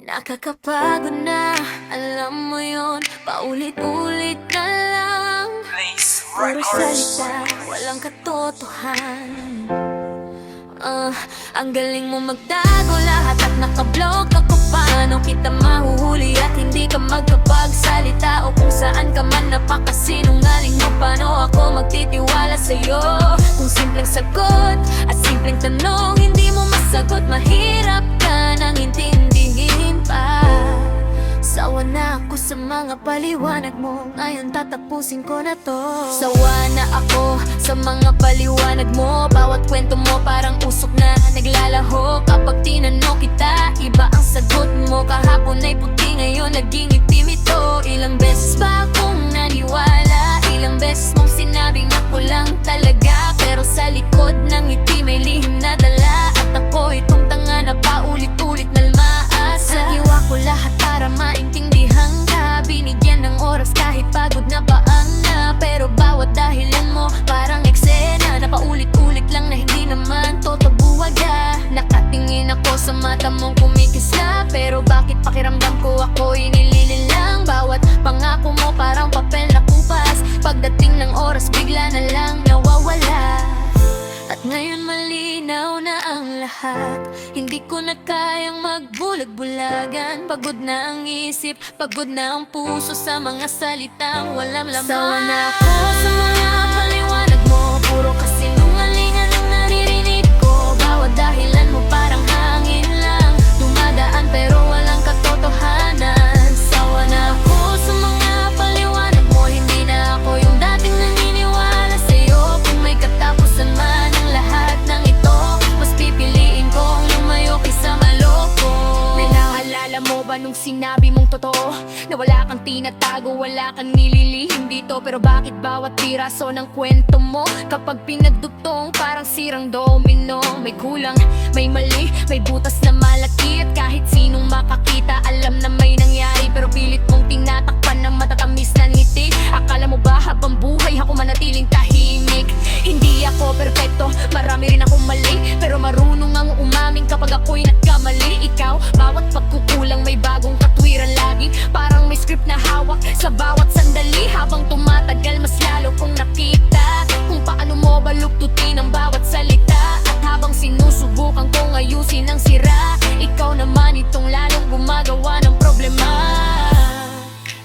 Nakakapagod na, alam mo yon. Paulit-ulit na lang. Puro salita, walang katotohanan. Ang galing mo magtago lahat at nakablog ako. Paano kita mahuhuli at hindi ka magkapagsalita? O kung saan ka man napakasinungaling mo, paano ako magtitiwala sa'yo? Kung simpleng sagot at simpleng tanong hindi mo masagot, mahirap ka nang intindihin pa. Sawa na ako sa mga paliwanag mo, ngayon tatapusin ko na to. Sawa na ako sa mga paliwanag mo, bawat kwento mo parang usok na naglalaho. Kapag tinanong kita, iba ang sagot mo. Kahapon ay puti, ngayon naging itim ito. Ilang beses ba akong naniwala? Ilang beses mong sinabing ako lang talaga, pero sa likod ng ngiti may lihim na dala. At ako itong tanga na paulit-ulit na umaasa. Nagiwa ko lahat para maintindihan ka, binigyan ng oras kahit pagod na paan na. Pero bawat dahilan mo parang eksena na paulit-ulit lang na hindi naman totobuwaga. Nakatingin ako sa mata mong kumikis ka, pero bakit pakiramdam ko ako'y nililin lang? Bawat pangako mo parang papel na kupas, pagdating ng oras bigla na lang nawawala. At ngayon malinaw na ang lahat, hindi ko na kayang magbulag-bulagan. Pagod na ang isip, pagod na ang puso sa mga salitang walang laman. Sawa na ako sa mga paliwanag mo, puro kasinungalingan ang naririnig ko. Bawat dahilan mo parang hangin lang, dumadaan pero walang katotohanan. Sawa na ako sa mga paliwanag mo, hindi na ako yung dating naniniwala sa'yo. Kung may katapusan man ang lahat ng ito, mas pipiliin kong lumayo kaysa maloko. May naalala mo ba nung sinabi mong totoo, na wala kang tinatago, wala kang nililihim dito? Pero bakit bawat piraso ng kwento mo, kapag pinagdugtong parang sirang domino? May kulang, may mali, may butas na malaki. At kahit sinong makakita, alam na may nangyari, pero pilit mong tinatakpan ng matatamis na ngiti. Akala mo ba habang buhay ako manatiling tahimik? Hindi ako perfecto, marami rin akong mali, pero marunong ang umamin kapag ako'y nagkamali. Ikaw, bawat pagkukulang may bagong katwiran lagi, parang may script na hawak sa bawat sandali. Habang tumatagal mas lalo kong nakita kung paano mo baluktutin ang bawat salita. At habang sinusubukan kong ayusin ang sira, ikaw naman itong lalong gumagawa ng problema.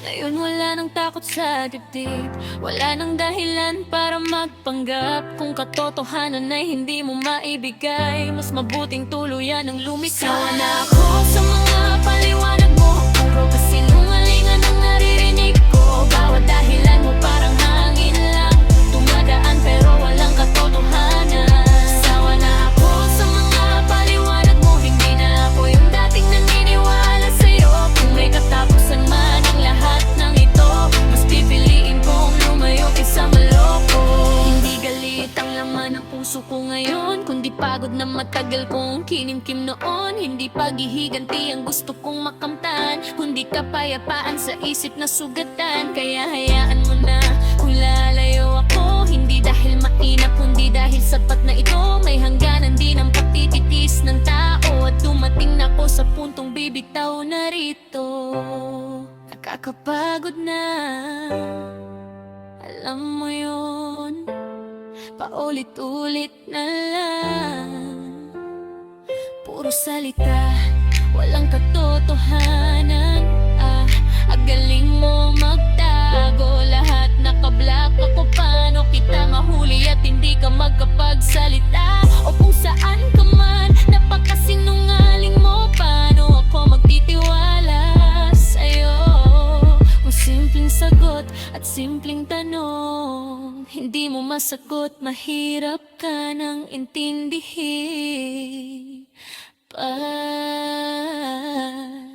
Ngayon wala nang takot sa dibdib, wala nang dahilan para magpanggap. Kung katotohanan ay hindi mo maibigay, mas mabuting tuluyan ang lumikha. Sawa na ako sa mga paliwanag mo, puro kasinungalingan ang naririnig ko. Bawat dahilan mo parang hangin lang, dumadaan pero walang katotohanan. Sawa na ako sa mga paliwanag mo, hindi na ako yung dating naniniwala sa'yo. Kung may katapusan man ang lahat ng ito, mas pipiliin kong lumayo kaysa maloko. Hindi galit ang laman ng puso ko ngayon, kundi pagod na matagal kong kinimkim noon. Hindi paghihiganti ang gusto kong makamtan, kundi kapayapaan sa isip na sugatan. Kaya hayaan mo na kung lalayo ako, hindi dahil mainap, kundi dahil sapat na ito. May hangganan din ang patititis ng tao, at dumating na ako sa puntong bibitaw na rito. Nakakapagod na, alam mo yun, paulit-ulit na lang. Puro salita, walang katotohanan. Ang galing mo magtago, lahat nakablock ako. Paano kita mahuli at hindi ka magkapagsalita? O kung saan ka man, napakasinungaling mo, paano ako magtitiwala sa'yo? Kung simpleng sagot at simpleng tanong hindi mo masagot, mahirap ka nang intindihin pa.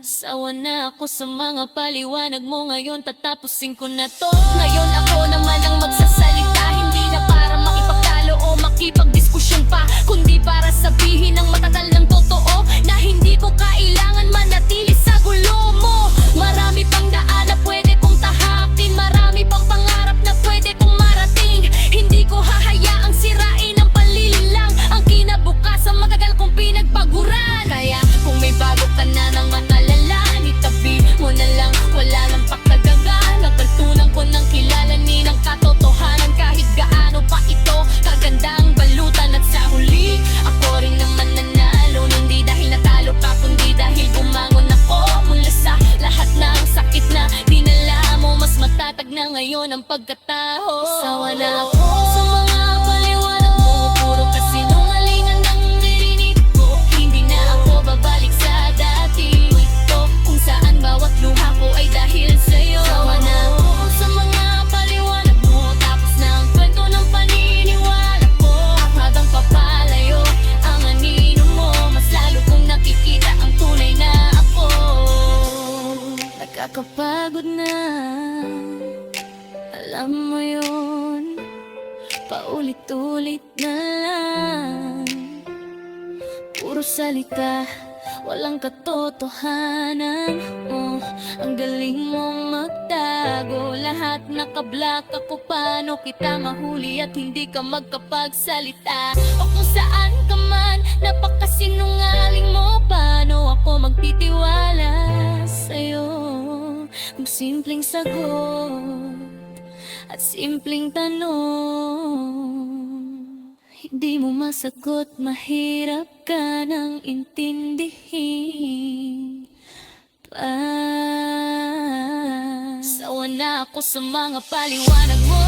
Sawa na ako sa mga paliwanag mo, ngayon tatapusin ko na to. Ngayon ako naman ang magsasalita, hindi na para makipagtalo o makipagdiskusyon pa, kundi para sabihin ang matagal ng totoo, na hindi ko kailangan manatili sa gulo mo. Marami pang daan na pwede kong tahakin, marami pang pangarap na pwede kong marating. Hindi ko hahayaang sirain ang panlilinlang ang kinabukasan matagal kong pinagpaguran. Kaya kung may bago ka na ng matalala, ng pagkatao. Sawa na ako sa mga paliwanag mo, puro kasinungalingan ang narinig ko. Hindi na ako babalik sa dati ito, kung saan bawat luha ko ay dahil sa'yo. Sawa na ako sa mga paliwanag mo, tapos na ang kwento ng paniniwala ko. Habang papalayo ang anino mo, mas lalo kong nakikita ang tunay na ako. Nakakapagod na, alam mo yun, paulit-ulit na lang. Puro salita, walang katotohanan. Ang galing mong magtago, lahat nakablock ako. Paano kita mahuli at hindi ka magkapagsalita? O kung saan ka man, napakasinungaling mo. Paano ako magtitiwala sa'yo kung simpleng sagot at simpleng tanong hindi mo masagot? Mahirap ka nang intindihin pa. Sawa na ako sa mga paliwanag mo,